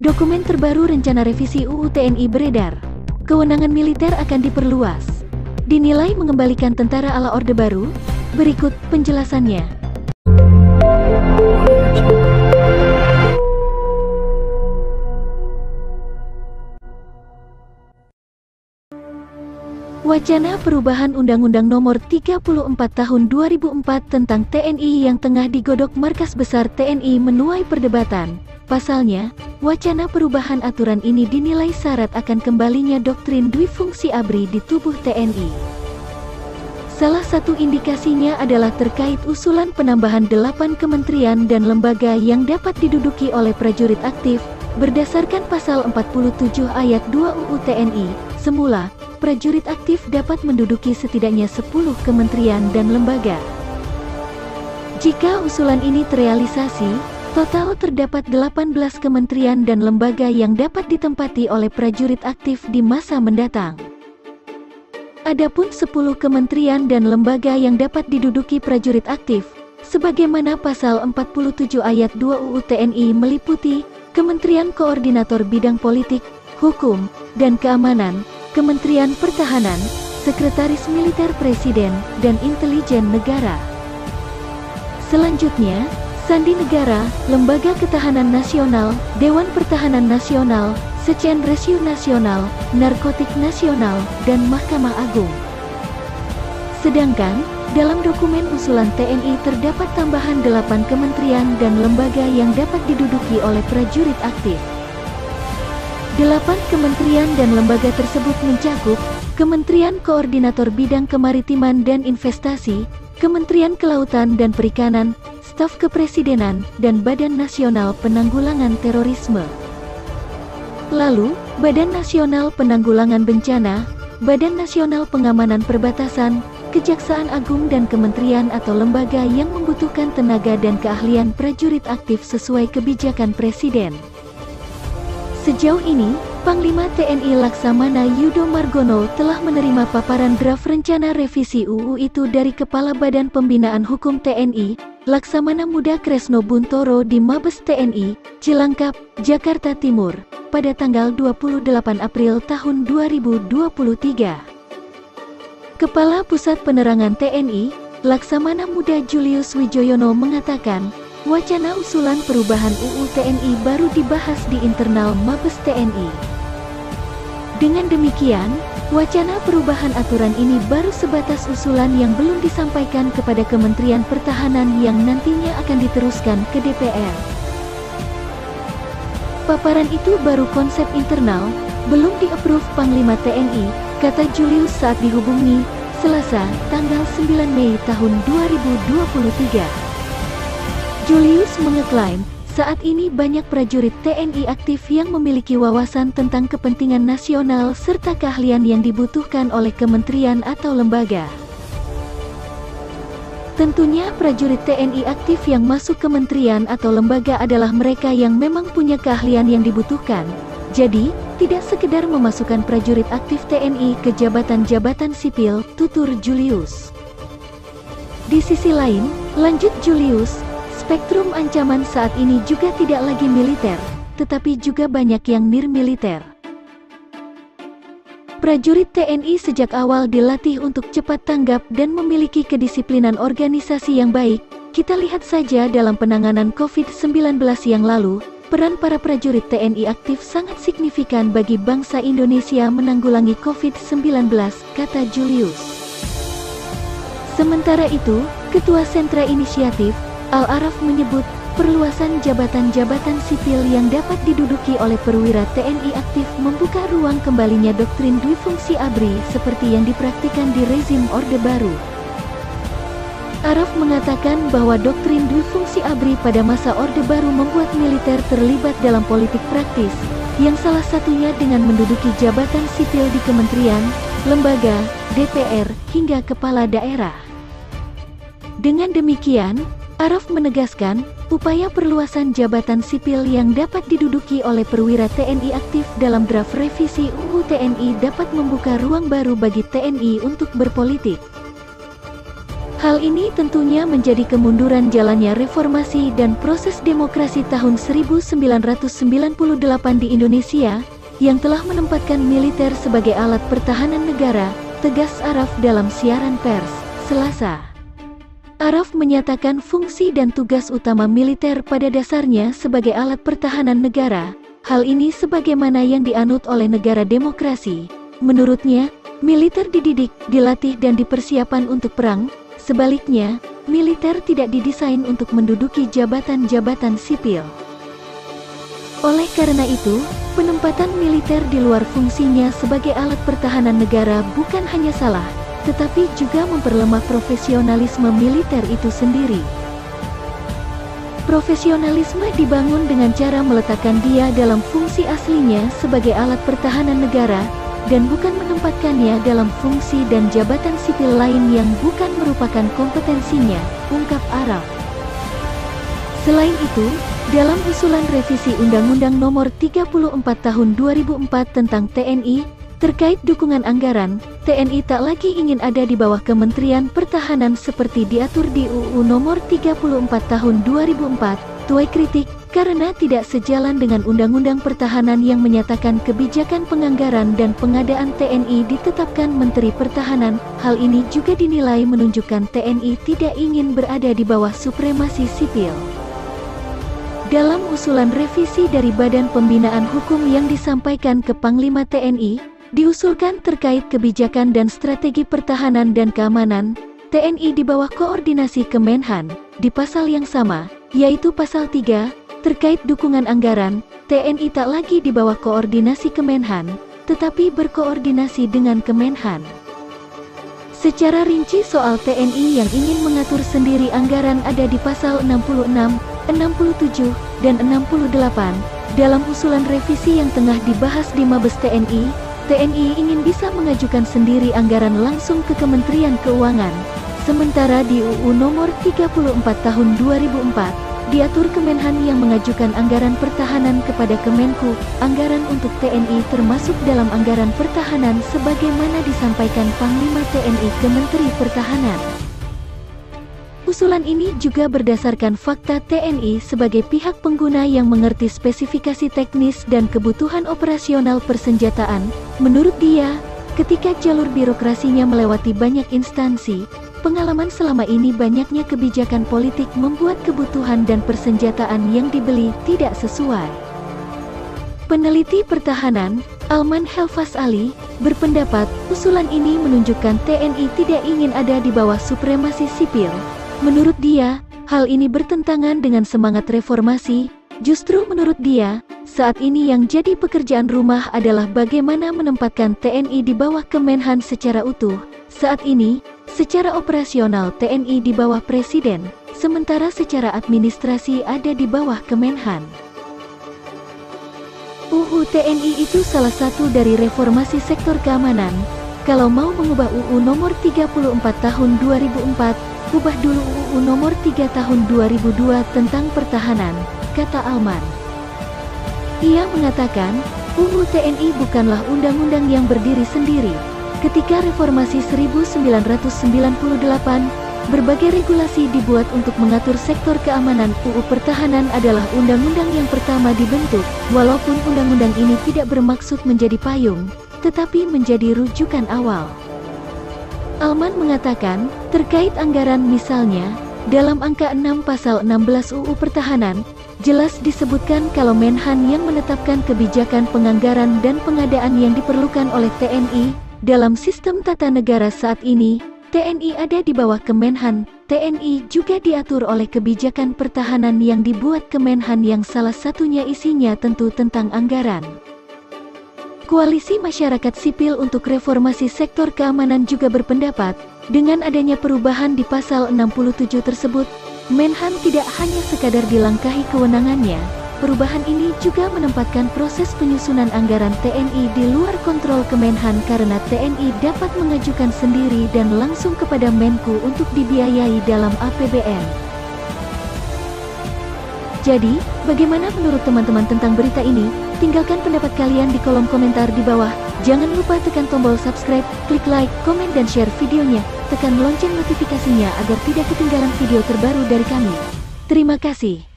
Dokumen terbaru rencana revisi UU TNI beredar. Kewenangan militer akan diperluas. Dinilai mengembalikan tentara ala Orde Baru. Berikut penjelasannya. Wacana perubahan Undang-Undang Nomor 34 Tahun 2004 tentang TNI yang tengah digodok Markas Besar TNI menuai perdebatan. Pasalnya, wacana perubahan aturan ini dinilai syarat akan kembalinya doktrin duifungsi ABRI di tubuh TNI. Salah satu indikasinya adalah terkait usulan penambahan 8 kementerian dan lembaga yang dapat diduduki oleh prajurit aktif, berdasarkan pasal 47 ayat 2 UU TNI. Semula, prajurit aktif dapat menduduki setidaknya 10 kementerian dan lembaga. Jika usulan ini terrealisasi, total terdapat 18 kementerian dan lembaga yang dapat ditempati oleh prajurit aktif di masa mendatang. Adapun 10 kementerian dan lembaga yang dapat diduduki prajurit aktif, sebagaimana pasal 47 ayat 2 UU TNI meliputi Kementerian Koordinator Bidang Politik, Hukum, dan Keamanan, Kementerian Pertahanan, Sekretaris Militer Presiden, dan Intelijen Negara. Selanjutnya, Sandi Negara, Lembaga Ketahanan Nasional, Dewan Pertahanan Nasional, Sejen Resiu Nasional, Narkotik Nasional, dan Mahkamah Agung. Sedangkan, dalam dokumen usulan TNI terdapat tambahan 8 kementerian dan lembaga yang dapat diduduki oleh prajurit aktif. 8 kementerian dan lembaga tersebut mencakup Kementerian Koordinator Bidang Kemaritiman dan Investasi, Kementerian Kelautan dan Perikanan, Staf Kepresidenan, dan Badan Nasional Penanggulangan Terorisme. Lalu, Badan Nasional Penanggulangan Bencana, Badan Nasional Pengamanan Perbatasan, Kejaksaan Agung dan kementerian atau lembaga yang membutuhkan tenaga dan keahlian prajurit aktif sesuai kebijakan Presiden. Sejauh ini, Panglima TNI Laksamana Yudo Margono telah menerima paparan draft rencana revisi UU itu dari Kepala Badan Pembinaan Hukum TNI, Laksamana Muda Kresno Buntoro di Mabes TNI, Cilangkap, Jakarta Timur, pada tanggal 28 April tahun 2023. Kepala Pusat Penerangan TNI, Laksamana Muda Julius Wijoyono mengatakan, wacana usulan perubahan UU TNI baru dibahas di internal Mabes TNI. Dengan demikian, wacana perubahan aturan ini baru sebatas usulan yang belum disampaikan kepada Kementerian Pertahanan yang nantinya akan diteruskan ke DPR. Paparan itu baru konsep internal, belum di-approve Panglima TNI, kata Julius saat dihubungi, Selasa, tanggal 9 Mei tahun 2023. Julius mengeklaim, saat ini banyak prajurit TNI aktif yang memiliki wawasan tentang kepentingan nasional serta keahlian yang dibutuhkan oleh kementerian atau lembaga. Tentunya prajurit TNI aktif yang masuk kementerian atau lembaga adalah mereka yang memang punya keahlian yang dibutuhkan. Jadi, tidak sekedar memasukkan prajurit aktif TNI ke jabatan-jabatan sipil, tutur Julius. Di sisi lain, lanjut Julius, spektrum ancaman saat ini juga tidak lagi militer, tetapi juga banyak yang nir-militer. Prajurit TNI sejak awal dilatih untuk cepat tanggap dan memiliki kedisiplinan organisasi yang baik. Kita lihat saja dalam penanganan COVID-19 yang lalu, peran para prajurit TNI aktif sangat signifikan bagi bangsa Indonesia menanggulangi COVID-19, kata Julius. Sementara itu, Ketua Sentra Inisiatif, Al-Araf menyebut, perluasan jabatan-jabatan sipil yang dapat diduduki oleh perwira TNI aktif membuka ruang kembalinya doktrin duifungsi ABRI seperti yang dipraktikkan di rezim Orde Baru. Araf mengatakan bahwa doktrin duifungsi ABRI pada masa Orde Baru membuat militer terlibat dalam politik praktis, yang salah satunya dengan menduduki jabatan sipil di kementerian, lembaga, DPR, hingga kepala daerah. Dengan demikian, Araf menegaskan, upaya perluasan jabatan sipil yang dapat diduduki oleh perwira TNI aktif dalam draft revisi UU TNI dapat membuka ruang baru bagi TNI untuk berpolitik. Hal ini tentunya menjadi kemunduran jalannya reformasi dan proses demokrasi tahun 1998 di Indonesia, yang telah menempatkan militer sebagai alat pertahanan negara, tegas Araf dalam siaran pers, Selasa. Araf menyatakan fungsi dan tugas utama militer pada dasarnya sebagai alat pertahanan negara. Hal ini sebagaimana yang dianut oleh negara demokrasi. Menurutnya, militer dididik, dilatih dan dipersiapkan untuk perang. Sebaliknya, militer tidak didesain untuk menduduki jabatan-jabatan sipil. Oleh karena itu, penempatan militer di luar fungsinya sebagai alat pertahanan negara bukan hanya salah, tetapi juga memperlemah profesionalisme militer itu sendiri. Profesionalisme dibangun dengan cara meletakkan dia dalam fungsi aslinya sebagai alat pertahanan negara, dan bukan menempatkannya dalam fungsi dan jabatan sipil lain yang bukan merupakan kompetensinya, ungkap Araf. Selain itu, dalam usulan revisi Undang-Undang Nomor 34 Tahun 2004 tentang TNI, terkait dukungan anggaran, TNI tak lagi ingin ada di bawah Kementerian Pertahanan seperti diatur di UU Nomor 34 Tahun 2004, tuai kritik, karena tidak sejalan dengan Undang-Undang Pertahanan yang menyatakan kebijakan penganggaran dan pengadaan TNI ditetapkan Menteri Pertahanan. Hal ini juga dinilai menunjukkan TNI tidak ingin berada di bawah supremasi sipil. Dalam usulan revisi dari Badan Pembinaan Hukum yang disampaikan ke Panglima TNI, diusulkan terkait kebijakan dan strategi pertahanan dan keamanan, TNI di bawah koordinasi Kemenhan, di pasal yang sama, yaitu pasal 3, terkait dukungan anggaran, TNI tak lagi di bawah koordinasi Kemenhan, tetapi berkoordinasi dengan Kemenhan. Secara rinci soal TNI yang ingin mengatur sendiri anggaran ada di pasal 66, 67, dan 68. Dalam usulan revisi yang tengah dibahas di Mabes TNI, TNI ingin bisa mengajukan sendiri anggaran langsung ke Kementerian Keuangan. Sementara di UU Nomor 34 Tahun 2004, diatur Kemenhan yang mengajukan anggaran pertahanan kepada Kemenku. Anggaran untuk TNI termasuk dalam anggaran pertahanan sebagaimana disampaikan Panglima TNI ke Menteri Pertahanan. Usulan ini juga berdasarkan fakta TNI sebagai pihak pengguna yang mengerti spesifikasi teknis dan kebutuhan operasional persenjataan. Menurut dia, ketika jalur birokrasinya melewati banyak instansi, pengalaman selama ini banyaknya kebijakan politik membuat kebutuhan dan persenjataan yang dibeli tidak sesuai. Peneliti pertahanan, Alman Helfas Ali, berpendapat usulan ini menunjukkan TNI tidak ingin ada di bawah supremasi sipil. Menurut dia, hal ini bertentangan dengan semangat reformasi. Justru menurut dia, saat ini yang jadi pekerjaan rumah adalah bagaimana menempatkan TNI di bawah Kemenhan secara utuh. Saat ini, secara operasional TNI di bawah Presiden, sementara secara administrasi ada di bawah Kemenhan. UU TNI itu salah satu dari reformasi sektor keamanan. Kalau mau mengubah UU Nomor 34 Tahun 2004, ubah dulu UU Nomor 3 Tahun 2002 tentang pertahanan, kata Alman. Ia mengatakan, UU TNI bukanlah undang-undang yang berdiri sendiri. Ketika reformasi 1998, berbagai regulasi dibuat untuk mengatur sektor keamanan. UU Pertahanan adalah undang-undang yang pertama dibentuk, walaupun undang-undang ini tidak bermaksud menjadi payung, tetapi menjadi rujukan awal. Alman mengatakan, terkait anggaran misalnya, dalam angka 6 pasal 16 UU Pertahanan, jelas disebutkan kalau Menhan yang menetapkan kebijakan penganggaran dan pengadaan yang diperlukan oleh TNI. Dalam sistem tata negara saat ini, TNI ada di bawah Kemenhan. TNI juga diatur oleh kebijakan pertahanan yang dibuat Kemenhan yang salah satunya isinya tentu tentang anggaran. Koalisi Masyarakat Sipil untuk Reformasi Sektor Keamanan juga berpendapat, dengan adanya perubahan di pasal 67 tersebut, Menhan tidak hanya sekadar dilangkahi kewenangannya, perubahan ini juga menempatkan proses penyusunan anggaran TNI di luar kontrol Kemenhan karena TNI dapat mengajukan sendiri dan langsung kepada Menku untuk dibiayai dalam APBN. Jadi, bagaimana menurut teman-teman tentang berita ini? Tinggalkan pendapat kalian di kolom komentar di bawah. Jangan lupa tekan tombol subscribe, klik like, komen dan share videonya. Tekan lonceng notifikasinya agar tidak ketinggalan video terbaru dari kami. Terima kasih.